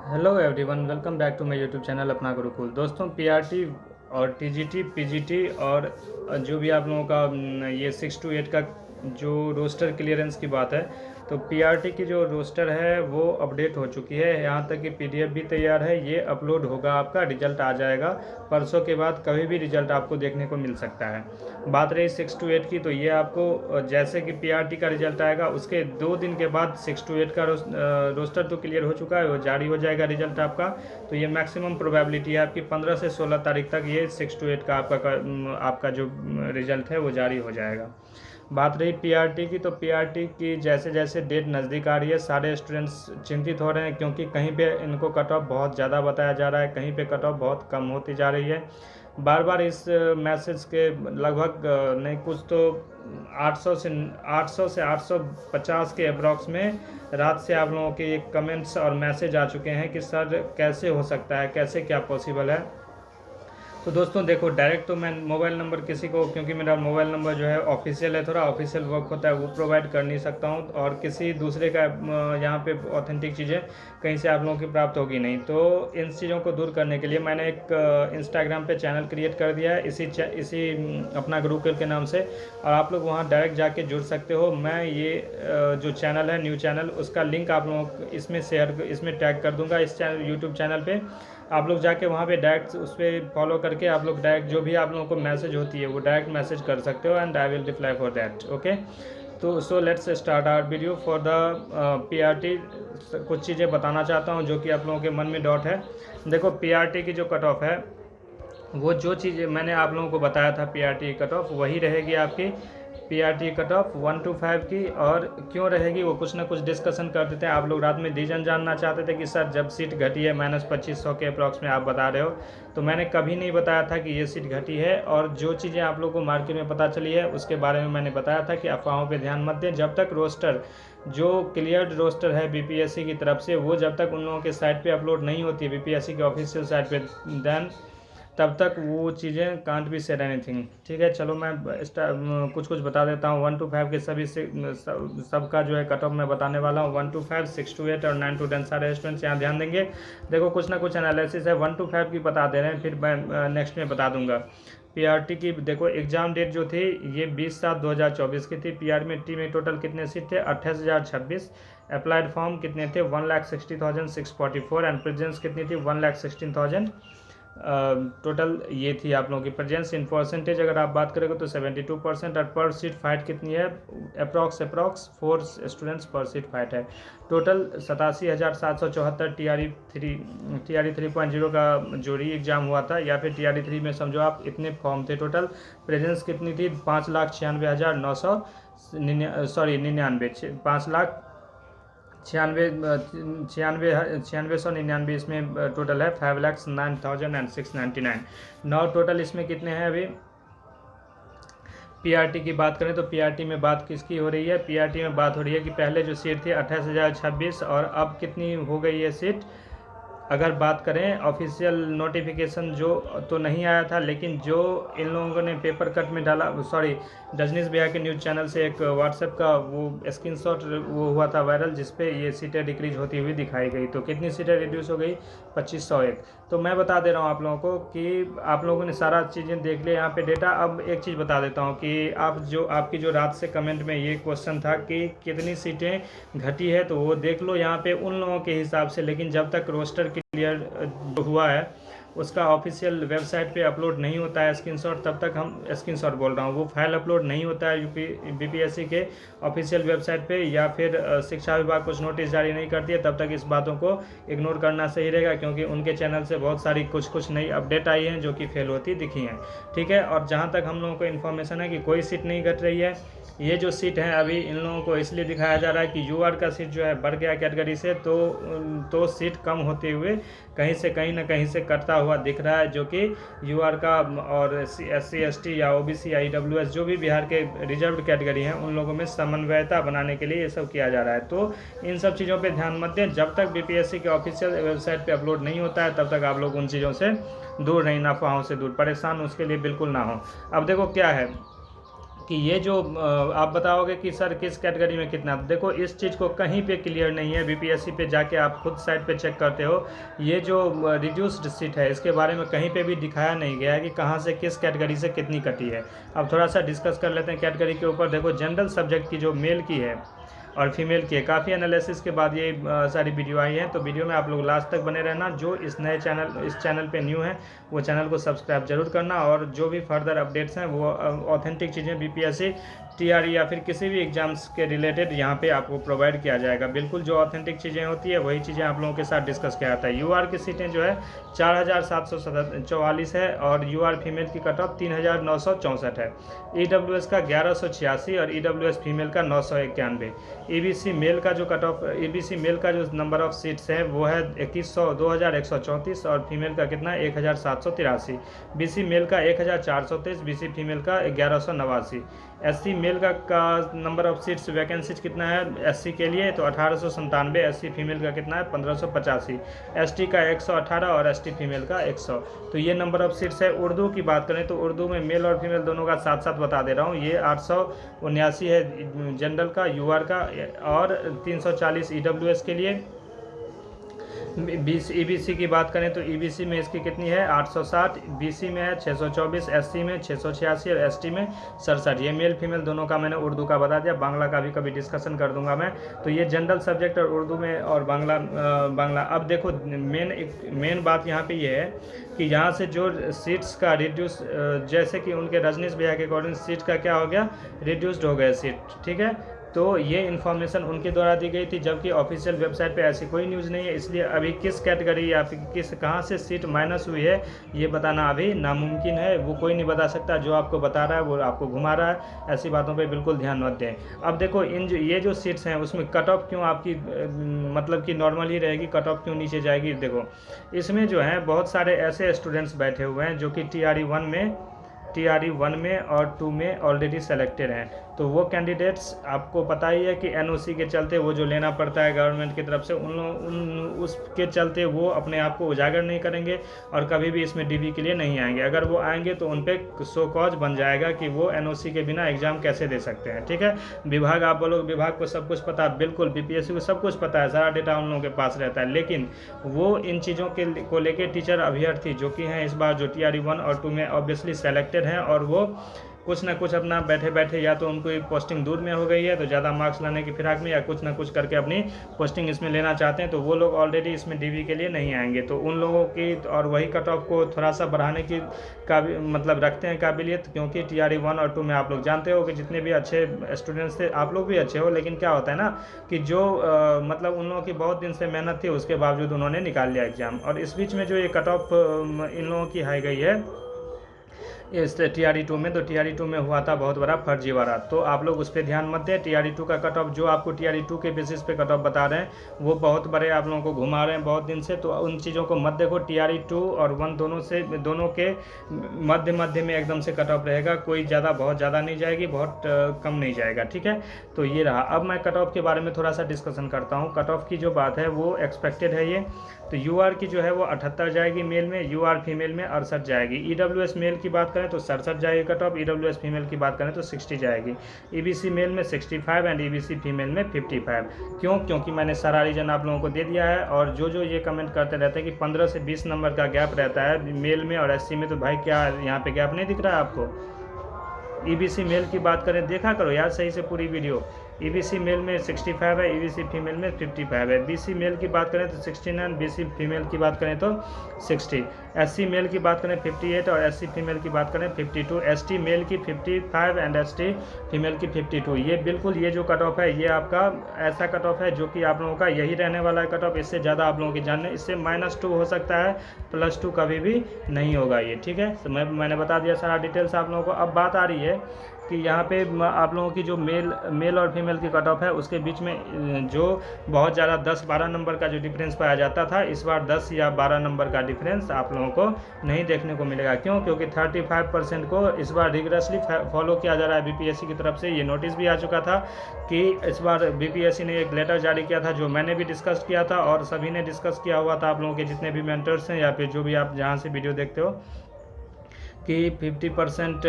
Hello everyone, welcome back to my YouTube channel Apna Gurukul. दोस्तों, PRT और TGT PGT और जो भी आप लोगों का ये 6 to 8 का जो रोस्टर क्लियरेंस की बात है, तो पीआरटी की जो रोस्टर है वो अपडेट हो चुकी है। यहाँ तक कि पीडीएफ भी तैयार है, ये अपलोड होगा, आपका रिजल्ट आ जाएगा परसों के बाद। कभी भी रिजल्ट आपको देखने को मिल सकता है। बात रही 6 to 8 की, तो ये आपको जैसे कि पीआरटी का रिजल्ट आएगा उसके 2 दिन के बाद 6 to 8 का रोस्टर तो क्लियर हो चुका है, वो जारी हो जाएगा रिजल्ट आपका। तो ये मैक्सिमम प्रोबेबिलिटी है आपकी 15 से 16 तारीख तक ये 6 to 8 का आपका जो रिजल्ट है वो जारी हो जाएगा। बात रही पीआरटी की, तो पीआरटी की जैसे जैसे डेट नज़दीक आ रही है सारे स्टूडेंट्स चिंतित हो रहे हैं, क्योंकि कहीं पे इनको कट ऑफ बहुत ज़्यादा बताया जा रहा है, कहीं पे कट ऑफ बहुत कम होती जा रही है। बार बार इस मैसेज के लगभग नहीं कुछ तो 800 से 850 के अप्रॉक्स में रात से आप लोगों के कमेंट्स और मैसेज आ चुके हैं कि सर कैसे हो सकता है, कैसे क्या पॉसिबल है। तो दोस्तों देखो, डायरेक्ट तो मैं मोबाइल नंबर किसी को, क्योंकि मेरा मोबाइल नंबर जो है ऑफिशियल है, थोड़ा ऑफिशियल वर्क होता है, वो प्रोवाइड कर नहीं सकता हूँ, और किसी दूसरे का यहाँ पे ऑथेंटिक चीज़ें कहीं से आप लोगों की प्राप्त होगी नहीं। तो इन चीज़ों को दूर करने के लिए मैंने एक इंस्टाग्राम पे चैनल क्रिएट कर दिया है इसी अपना गुरुकुल के नाम से, और आप लोग वहाँ डायरेक्ट जाके जुड़ सकते हो। मैं ये जो चैनल है न्यू चैनल, उसका लिंक आप लोगों को इसमें टैग कर दूँगा इस चैनल यूट्यूब चैनल पर। आप लोग जाके वहाँ पे डायरेक्ट उस पर फॉलो करके आप लोग डायरेक्ट जो भी आप लोगों को मैसेज होती है वो डायरेक्ट मैसेज कर सकते हो, and I will reply for that. Okay, तो so let's start our video for the PRT. कुछ चीज़ें बताना चाहता हूँ जो कि आप लोगों के मन में डाउट है। देखो, पीआरटी की जो कट ऑफ है, वो जो चीज़ें मैंने आप लोगों को बताया था पीआरटी कट ऑफ वही रहेगी आपकी। पीआरटी कट ऑफ 1 to 5 की, और क्यों रहेगी वो कुछ ना कुछ डिस्कशन कर देते हैं। आप लोग रात में रीजन जानना चाहते थे कि सर जब सीट घटी है -2500 के अप्रॉक्स में आप बता रहे हो, तो मैंने कभी नहीं बताया था कि ये सीट घटी है। और जो चीज़ें आप लोगों को मार्केट में पता चली है उसके बारे में मैंने बताया था कि अफवाहों पर ध्यान मत दें। जब तक रोस्टर जो क्लियर्ड रोस्टर है बीपीएससी की तरफ से, वो जब तक उन लोगों के साइट पे अपलोड नहीं होती है बीपीएससी के ऑफिशियल साइट पे, देन तब तक वो चीज़ें कांट बी सेड एनीथिंग। ठीक है, चलो मैं कुछ कुछ बता देता हूँ। 1 to 5 के सभी से सबका जो है कट ऑफ मैं बताने वाला हूँ। 1 to 5, 6 to 8 और 9 to 10 सारे स्टूडेंट्स यहाँ ध्यान देंगे। देखो, कुछ ना कुछ एनालिसिस है। 1 to 5 की बता दे रहे हैं, फिर मैं नेक्स्ट में बता दूंगा। पीआरटी की देखो, एग्जाम डेट जो थी ये 20/7/2024 की थी। पीआरटी में टोटल कितने सीट थे? 28,026। अप्लाइड फॉर्म कितने थे? 1,60,644। एंड प्रेजेंस कितनी थी? 1,16,000। टोटल ये थी आप लोगों की प्रेजेंस। इन परसेंटेज अगर आप बात करेंगे तो 72%। और पर सीट फाइट कितनी है? अप्रॉक्स 4 स्टूडेंट्स पर सीट फाइट है। टोटल 87,774 टीआरई 3.0 का जो री एग्ज़ाम हुआ था, या फिर टीआरई 3 में समझो आप, इतने फॉर्म थे। टोटल प्रेजेंस कितनी थी? 5,96,999 छियानवे इसमें टोटल है। 5,09,699। नौ टोटल इसमें कितने हैं अभी? पीआरटी की बात करें तो पीआरटी में बात किसकी हो रही है? पीआरटी में बात हो रही है कि पहले जो सीट थी 28,026, और अब कितनी हो गई है सीट? अगर बात करें ऑफिशियल नोटिफिकेशन जो तो नहीं आया था, लेकिन जो इन लोगों ने पेपर कट में डाला, सॉरी, रजनीश भैया के न्यूज़ चैनल से एक व्हाट्सएप का वो स्क्रीनशॉट वो हुआ था वायरल, जिसपे ये सीटें डिक्रीज होती हुई दिखाई गई। तो कितनी सीटें रिड्यूस हो गई? 2501। तो मैं बता दे रहा हूँ आप लोगों को कि आप लोगों ने सारा चीज़ें देख लिया यहाँ पे डेटा। अब एक चीज़ बता देता हूँ कि आपकी जो रात से कमेंट में ये क्वेश्चन था कि कितनी सीटें घटी है, तो वो देख लो यहाँ पे उन लोगों के हिसाब से। लेकिन जब तक रोस्टर क्लियर जो हुआ है उसका ऑफिशियल वेबसाइट पे अपलोड नहीं होता है स्क्रीनशॉट, तब तक हम स्क्रीनशॉट बोल रहा हूँ, वो फाइल अपलोड नहीं होता है बीपीएससी के ऑफिशियल वेबसाइट पे, या फिर शिक्षा विभाग कुछ नोटिस जारी नहीं करती है, तब तक इस बातों को इग्नोर करना सही रहेगा। क्योंकि उनके चैनल से बहुत सारी कुछ नई अपडेट आई हैं जो कि फेल होती दिखी हैं। ठीक है, और जहाँ तक हम लोगों को इन्फॉर्मेशन है कि कोई सीट नहीं घट रही है। ये जो सीट है अभी इन लोगों को इसलिए दिखाया जा रहा है कि यूआर का सीट जो है बढ़ गया कैटेगरी से, तो सीट कम होते हुए कहीं ना कहीं से कटता हुआ दिख रहा है, जो कि यूआर का और SC ST या OBC या EWS जो भी बिहार के रिजर्व्ड कैटेगरी हैं उन लोगों में समन्वयता बनाने के लिए ये सब किया जा रहा है। तो इन सब चीज़ों पे ध्यान मत दें। जब तक बीपीएससी के ऑफिशियल वेबसाइट पे अपलोड नहीं होता है तब तक आप लोग उन चीज़ों से दूर रहें, अफवाहों से दूर, परेशान उसके लिए बिल्कुल ना हो। अब देखो क्या है कि ये जो आप बताओगे कि सर किस कैटेगरी में कितना, देखो इस चीज़ को कहीं पे क्लियर नहीं है। बीपीएससी पे जाके आप खुद साइट पे चेक करते हो, ये जो रिड्यूस्ड सीट है इसके बारे में कहीं पे भी दिखाया नहीं गया है कि कहाँ से किस कैटेगरी से कितनी कटी है। अब थोड़ा सा डिस्कस कर लेते हैं कैटेगरी के ऊपर। देखो जनरल सब्जेक्ट की जो मेल की है और फीमेल की है, काफ़ी एनालिसिस के बाद ये सारी वीडियो आई है, तो वीडियो में आप लोग लास्ट तक बने रहना। जो इस चैनल पे न्यू है वो चैनल को सब्सक्राइब जरूर करना, और जो भी फर्दर अपडेट्स हैं वो ऑथेंटिक चीज़ें बीपीएससी टीआरई या फिर किसी भी एग्जाम्स के रिलेटेड यहाँ पे आपको प्रोवाइड किया जाएगा। बिल्कुल जो ऑथेंटिक चीज़ें होती है वही चीज़ें आप लोगों के साथ डिस्कस किया जाता है। यूआर की सीटें जो है 4744 है, और यूआर फीमेल की कट ऑफ 3964 है। ईडब्ल्यूएस का 1186 और ईडब्ल्यूएस फीमेल का 991। ईबीसी मेल का जो कट ऑफ, ईबीसी मेल का जो नंबर ऑफ सीट्स है वो है 2134 और फीमेल का कितना 1783। बीसी मेल का 1423, बीसी फीमेल का 1189। एससी मेल का नंबर ऑफ सीट्स वैकेंसीज कितना है एससी के लिए, तो 1897। एससी फीमेल का कितना है 1585। एसटी का 118 और एसटी फीमेल का 100। तो ये नंबर ऑफ सीट्स है। उर्दू की बात करें तो उर्दू में मेल और फीमेल दोनों का साथ साथ बता दे रहा हूँ। ये 879 है जनरल का, यूआर का, और 340 ईडब्ल्यूएस के लिए। ईबीसी की बात करें तो ईबीसी में इसकी कितनी है 860, बीसी में है 624, एससी में 686 और एसटी में 67। ये मेल फीमेल दोनों का मैंने उर्दू का बता दिया, बांग्ला का भी कभी डिस्कशन कर दूंगा मैं। तो ये जनरल सब्जेक्ट और उर्दू में और बांग्ला। अब देखो मेन बात यहाँ पे ये है कि यहाँ से जो सीट्स का रिड्यूस, जैसे कि उनके रजनीश भैया के अकॉर्डिंग सीट का क्या हो गया, रिड्यूस्ड हो गया सीट, ठीक है। तो ये इन्फॉर्मेशन उनके द्वारा दी गई थी, जबकि ऑफिशियल वेबसाइट पे ऐसी कोई न्यूज़ नहीं है। इसलिए अभी किस कैटेगरी या फिर कहाँ से सीट माइनस हुई है ये बताना अभी नामुमकिन है। वो कोई नहीं बता सकता, जो आपको बता रहा है वो आपको घुमा रहा है। ऐसी बातों पे बिल्कुल ध्यान मत दें। अब देखो ये जो सीट्स हैं उसमें कट ऑफ क्यों आपकी मतलब कि नॉर्मल ही रहेगी, कट ऑफ क्यों नीचे जाएगी। देखो इसमें जो है बहुत सारे ऐसे स्टूडेंट्स बैठे हुए हैं जो कि टीआरई 1 में और 2 में ऑलरेडी सेलेक्टेड हैं। तो वो कैंडिडेट्स आपको पता ही है कि एनओसी के चलते वो जो लेना पड़ता है गवर्नमेंट की तरफ से, उसके चलते वो अपने आप को उजागर नहीं करेंगे और कभी भी इसमें डीबी के लिए नहीं आएंगे। अगर वो आएंगे तो उन पर सो कॉज बन जाएगा कि वो एनओसी के बिना एग्ज़ाम कैसे दे सकते हैं, ठीक है। विभाग, आप बोलोगे विभाग को सब कुछ पता है, बिल्कुल बीपीएससी को सब कुछ पता है, सारा डेटा उन लोगों के पास रहता है। लेकिन वो इन चीज़ों को लेके टीचर अभ्यर्थी जो कि हैं इस बार जो टीआरई 1 और 2 में ऑब्वियसली सेलेक्टेड हैं, और वो कुछ ना कुछ अपना बैठे बैठे या तो उनको पोस्टिंग दूर में हो गई है तो ज़्यादा मार्क्स लाने की फिराक में, या कुछ ना कुछ करके अपनी पोस्टिंग इसमें लेना चाहते हैं, तो वो लोग ऑलरेडी इसमें डीवी के लिए नहीं आएंगे। तो उन लोगों की और वही कट ऑफ को थोड़ा सा बढ़ाने की मतलब रखते हैं काबिलियत, क्योंकि टीआरई 1 और 2 में आप लोग जानते हो कि जितने भी अच्छे स्टूडेंट्स थे, आप लोग भी अच्छे हो, लेकिन क्या होता है ना कि जो मतलब उन लोगों की बहुत दिन से मेहनत थी उसके बावजूद उन्होंने निकाल लिया एग्ज़ाम, और इस बीच में जो ये कट ऑफ इन लोगों की हाई गई है इस टीआरई 2 में, तो टीआरई 2 में हुआ था बहुत बड़ा फर्जीवाड़ा। तो आप लोग उस पर ध्यान मत दें। टीआरई 2 का कट ऑफ जो आपको टीआरई 2 के बेसिस पे कट ऑफ बता रहे हैं वो बहुत बड़े आप लोगों को घुमा रहे हैं बहुत दिन से, तो उन चीज़ों को मत देखो। टीआरई 2 और 1 दोनों के मध्य में एकदम से कट ऑफ रहेगा, कोई ज़्यादा बहुत ज़्यादा नहीं जाएगी, बहुत कम नहीं जाएगा, ठीक है। तो ये रहा। अब मैं कट ऑफ के बारे में थोड़ा सा डिस्कशन करता हूँ। कट ऑफ की जो बात है वो एक्सपेक्टेड है ये, तो यूआर की जो है वो 78 जाएगी मेल में, यूआर फीमेल में 68 जाएगी। ईडब्ल्यूएस मेल की बात करें तो 67 जाएगी कट ऑफ, ईडब्ल्यूएस फीमेल की बात करें तो 60 जाएगी। ईबीसी मेल में 65 एंड ईबीसी फीमेल में 55। क्योंकि मैंने सारा रीजन आप लोगों को दे दिया है, और जो ये कमेंट करते रहते हैं कि 15 से 20 नंबर का गैप रहता है मेल में और एससी में, तो भाई क्या यहाँ पे गैप नहीं दिख रहा है आपको। ईबीसी मेल की बात करें, देखा करो यार सही से पूरी वीडियो। ईबीसी मेल में 65 है, ईबीसी फीमेल में 55 है। बीसी मेल की बात करें तो 69, बीसी फीमेल की बात करें तो 60, एससी मेल की बात करें 58 और एससी फीमेल की बात करें 52, एसटी मेल की 55 एंड एसटी फीमेल की 52। ये बिल्कुल ये जो कट ऑफ है ये आपका ऐसा कट ऑफ है जो कि आप लोगों का यही रहने वाला है कट ऑफ। इससे ज़्यादा आप लोगों की जानने, इससे -2 हो सकता है, +2 कभी भी नहीं होगा ये, ठीक है। तो मैंने बता दिया सारा डिटेल्स आप लोगों को। अब बात आ रही है कि यहाँ पे आप लोगों की जो मेल और फीमेल की कट ऑफ है उसके बीच में जो बहुत ज़्यादा 10-12 नंबर का जो डिफरेंस पाया जाता था, इस बार 10 या 12 नंबर का डिफरेंस आप लोगों को नहीं देखने को मिलेगा। क्यों? क्योंकि 35% को इस बार रिगरसली फॉलो किया जा रहा है बीपीएससी की तरफ से। ये नोटिस भी आ चुका था कि इस बार बीपीएससी ने एक लेटर जारी किया था, जो मैंने भी डिस्कस किया था और सभी ने डिस्कस किया हुआ था, आप लोगों के जितने भी मेंटर्स हैं या फिर जो भी आप जहाँ से वीडियो देखते हो। कि 50%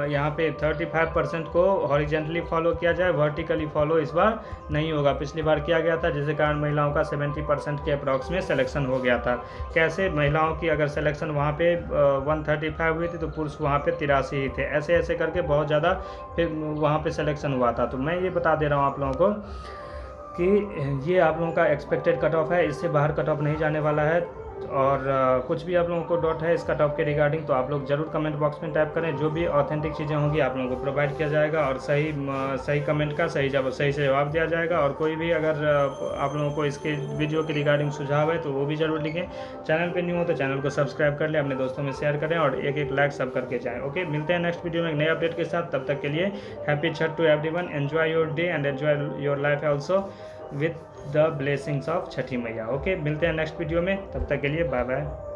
यहाँ पे 35% को हॉरिजेंटली फॉलो किया जाए, वर्टिकली फॉलो इस बार नहीं होगा। पिछली बार किया गया था, जिसके कारण महिलाओं का 70% के अप्रॉक्स में सिलेक्शन हो गया था। कैसे महिलाओं की अगर सिलेक्शन वहाँ पे 135 हुई थी तो पुरुष वहाँ पे 83 ही थे। ऐसे ऐसे करके बहुत ज़्यादा फिर वहाँ पे सिलेक्शन हुआ था। तो मैं ये बता दे रहा हूँ आप लोगों को कि ये आप लोगों का एक्सपेक्टेड कट ऑफ है, इससे बाहर कट ऑफ नहीं जाने वाला है। और कुछ भी आप लोगों को डाउट है इस कट ऑफ के रिगार्डिंग तो आप लोग ज़रूर कमेंट बॉक्स में टाइप करें। जो भी ऑथेंटिक चीज़ें होंगी आप लोगों को प्रोवाइड किया जाएगा और सही कमेंट का सही से जवाब दिया जाएगा। और कोई भी अगर आप लोगों को इसके वीडियो के रिगार्डिंग सुझाव है तो वो भी ज़रूर लिखें। चैनल पे न्यू हो तो चैनल को सब्सक्राइब कर लें, अपने दोस्तों में शेयर करें और एक लाइक सब करके जाएँ। ओके, मिलते हैं नेक्स्ट वीडियो में एक नए अपडेट के साथ। तब तक के लिए happy Chhath to everyone, enjoy your day and enjoy your life also with the blessings of Chhathi Maiya. Okay, मिलते हैं नेक्स्ट वीडियो में, तब तक के लिए बाय बाय।